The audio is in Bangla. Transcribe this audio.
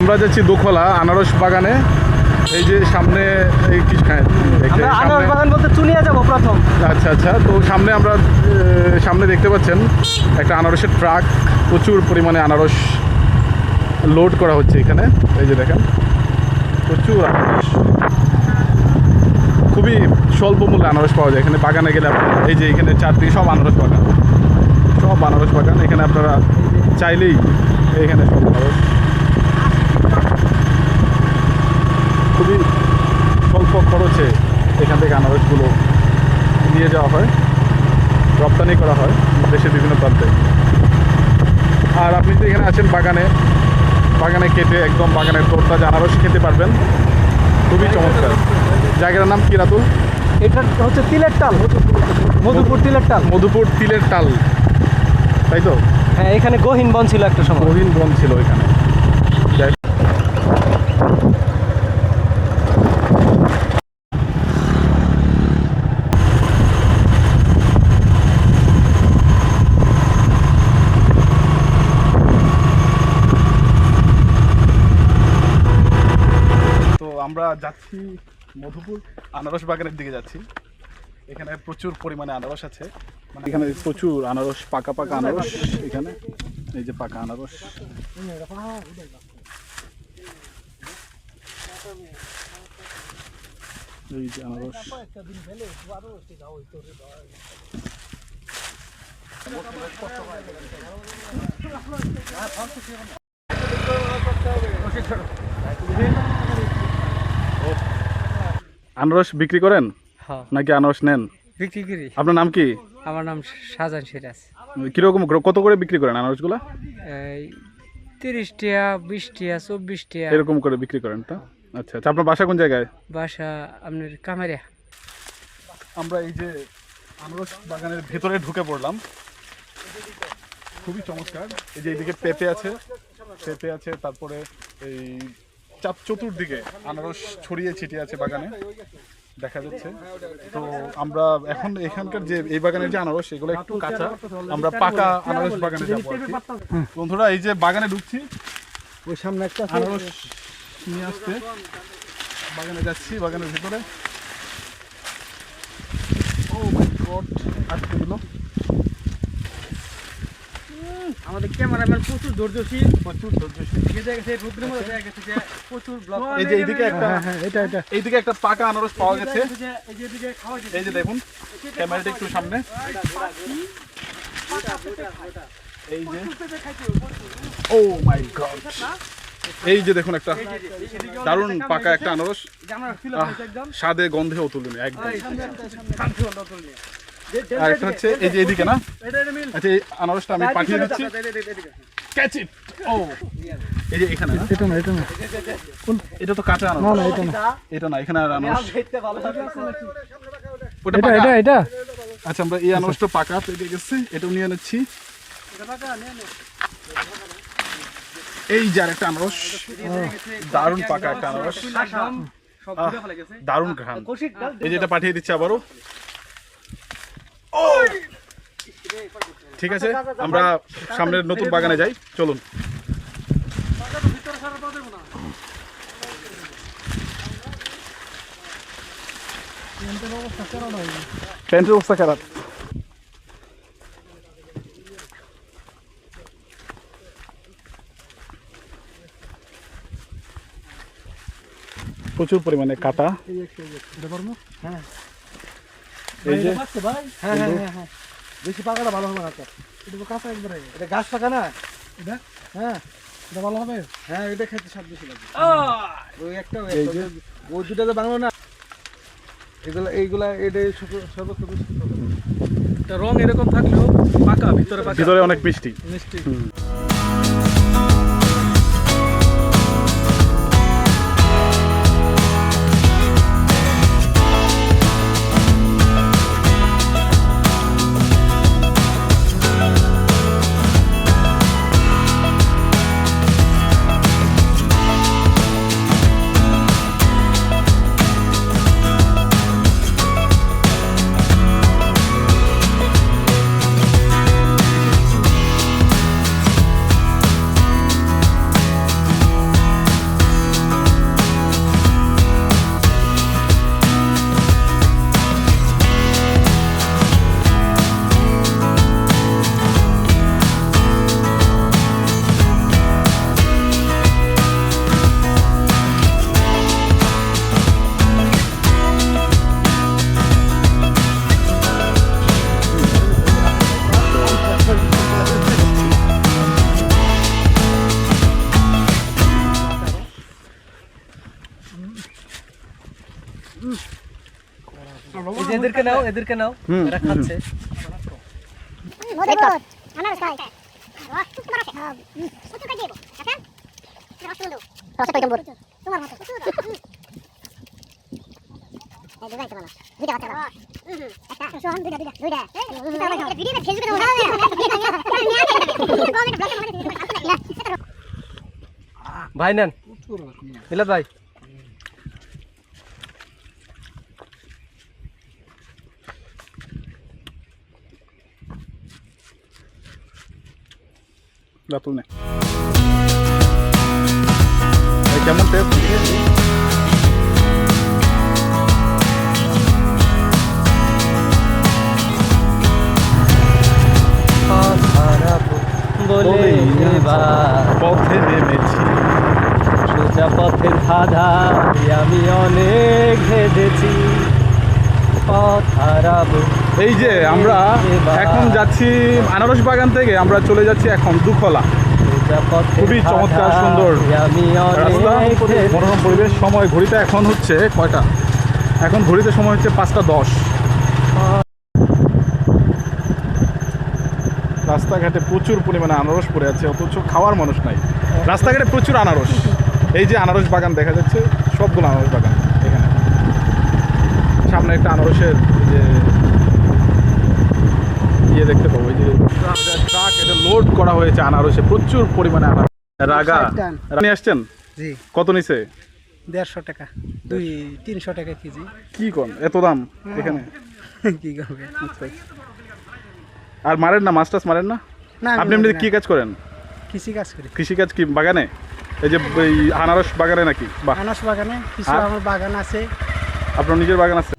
আমরা যাচ্ছি দোখলা আনারস বাগানে। এই যে সামনে এই কি আনারস বাগান বলতে চুনিয়া যাব প্রথম। আচ্ছা আচ্ছা, তো সামনে আমরা সামনে দেখতে পাচ্ছেন একটা আনারসের ট্রাক, প্রচুর পরিমাণে আনারস লোড করা হচ্ছে এখানে। এই যে দেখেন প্রচুর আনারস, খুবই স্বল্প মূল্যে আনারস পাওয়া যায় এখানে। বাগানে গেলে আপনারা এই যে এখানে চারদিকে সব আনারস বাগান, সব আনারস বাগান। এখানে আপনারা চাইলেই এখানে সব আনারস খুবই স্বল্প খরচে এখান থেকে আনারসগুলো নিয়ে যাওয়া হয়, রপ্তানি করা হয় দেশের বিভিন্ন প্রান্তে। আর আপনি তো এখানে আছেন বাগানে কেটে একদম বাগানের তরতাজা আনারস খেতে পারবেন, খুবই চমৎকার। জায়গাটার নাম কি রাতুল? এটা হচ্ছে তিলের টাল, মধুপুর তিলের টাল। মধুপুর তিলের টাল, তাই তো? হ্যাঁ, এখানে গহীন বন ছিল একটা সময়, গহীন বন ছিল এখানে। আমরা যাচ্ছি মধুপুর আনারস বাগানের দিকে যাচ্ছি। এখানে প্রচুর পরিমাণে আনারস আছে, মানে এখানে প্রচুর আনারস, পাকা পাকা আনারস। এখানে এই যে পাকা আনারস, এই যে আনারস। আনারস বিক্রি করেন নাকি আনারস নেন? বিক্রি করি। আপনার নাম কি? আমার নাম শাহজাহান সিরাজ। কিরকম কত করে বিক্রি করেন আনারসগুলা? 30 টাকা, 20 টাকা, 24 টাকা এরকম করে বিক্রি করেন তো? আচ্ছা আচ্ছা, আপনার বাসা কোন জায়গায়? বাসা আপনার কামারিয়া। আমরা এই যে আনারস বাগানের ভেতরে ঢুকে পড়লাম, খুবই চমৎকার। এই যে এইদিকে পেঁপে আছে, তারপরে এই চতুর্দিকে আনারস ছড়িয়ে ছিটিয়ে আছে বাগানে দেখা যাচ্ছে। তো আমরা এখন এখানকার যে এই বাগানের যে আনারস, এগুলো একটু কাঁচা, আমরা পাকা আনারস বাগানে যাবো আর কি। বন্ধুরা এই যে বাগানে ঢুকছি, ওই সামনে একটা আনারস নিয়ে আসতে বাগানে যাচ্ছি, বাগানের ভিতরে। ও মাই গড, আটকে দিল। আমাদের ক্যামেরাম্যান প্রচুর ধৈর্যশীল, প্রচুর ধৈর্যশীল। প্রচুর ব্লগ। এই যে এইদিকে একটা, এইদিকে একটা পাকা আনারস পাওয়া গেছে। এই যে দেখুন, ক্যামেরাটা একটু সামনে। এই যে ও মাই গড, এই যে দেখুন একটা দারুণ পাকা একটা আনারস, স্বাদে গন্ধে অতুলনীয় একদম। আর একটা হচ্ছে এই যে এইদিকে না, আচ্ছা এই আনারসটা আমি পাঠিয়ে দিচ্ছি। ক্যাচ ইট। ও এই যে এখানে না, এটা তো কাঁচা আনারস। এটা না, এখানে আনারস। এটা আচ্ছা, আমরা এই আনারসটা পাকা পেয়ে গেছি, এটাও নিয়ে নিচ্ছি। এই যে আরেকটা আনারস, দারুণ পাকা একটা আনারস, দারুণ ঘ্রাণ। এই যে এটা পাঠিয়ে দিচ্ছি আবারও। ঠিক আছে, আমরা সামনের নতুন বাগানে যাই, চলুন। প্যান্টের অবস্থা খারাপ। প্রচুর পরিমাণে কাটা। এই যে বেশি পাকাটা ভালো হবে না, এটা তো কাঁচা একবারে। এটা গাছ পাকা না এটা? হ্যাঁ, এটা ভালো হবে। হ্যাঁ, এটা খেতে স্বাদ বেশি লাগে। ওই একটা ওই দুটা তো বাংলো না, এইগুলা এটা সর্বোচ্চ বেশি। এটা রং এরকম থাকলেও পাকা, ভিতরে অনেক মিষ্টি। এই যে এদেরকে নাও, এদেরকে নাও, এরা খাচ্ছে। মধুর আনারস খাই রস খুব তোমার আছে কত কাজ দেব আচ্ছা রস বন্ধু রস কই দেব তোমার মত এই দুটাই তো ভালো দুইটা কথা বলো একটা সোহান দুইটা ভিডিওতে ফেসবুকে দাও ভাই নেন মিলাদ ভাই। রাতুল নে এই কেমন টেস্ট বলে এবার পথে নেমেছি সোজা পথের ধাঁধা আমি অনেক হেঁটেছি, পথ হারাবো। এই যে আমরা এখন যাচ্ছি আনারস বাগান থেকে আমরা চলে যাচ্ছি এখন দুখলা। সোজা পথের খুবই চমৎকার ধাঁধা সুন্দর আমি রাস্তা, অনেক মনোরম পরিবেশ। সময় ঘড়িতে এখন হচ্ছে কয়টা? এখন ঘড়িতে সময় হচ্ছে 5:10। রাস্তাঘাটে প্রচুর পরিমাণে আনারস পড়ে আছে, অথচ খাওয়ার মানুষ নাই। রাস্তাঘাটে প্রচুর আনারস। এই যে আনারস বাগান দেখা যাচ্ছে, সবগুলো আনারস বাগান। এখানে সামনে একটা আনারসের যে ইয়ে দেখতে পাবো, এই যে ট্রাক, এটা লোড করা হয়েছে আনারসে, প্রচুর পরিমাণে আনারস। রাগা নিয়ে আসছেন? জি কত নিছে? 150 টাকা, 200-300 টাকা কেজি। কি কোন এত দাম এখানে? কি করবে? আচ্ছা। আর মারেন না, মাছ টাছ মারেন না? আপনি এমনি কি কাজ করেন? কৃষি কাজ করি। কৃষিকাজ কি বাগানে? এই যে এই আনারস বাগানে নাকি? বাহ, আনারস বাগানে কিছু হ্যাঁ? আমার বাগান আছে। আপনার নিজের বাগান আছে?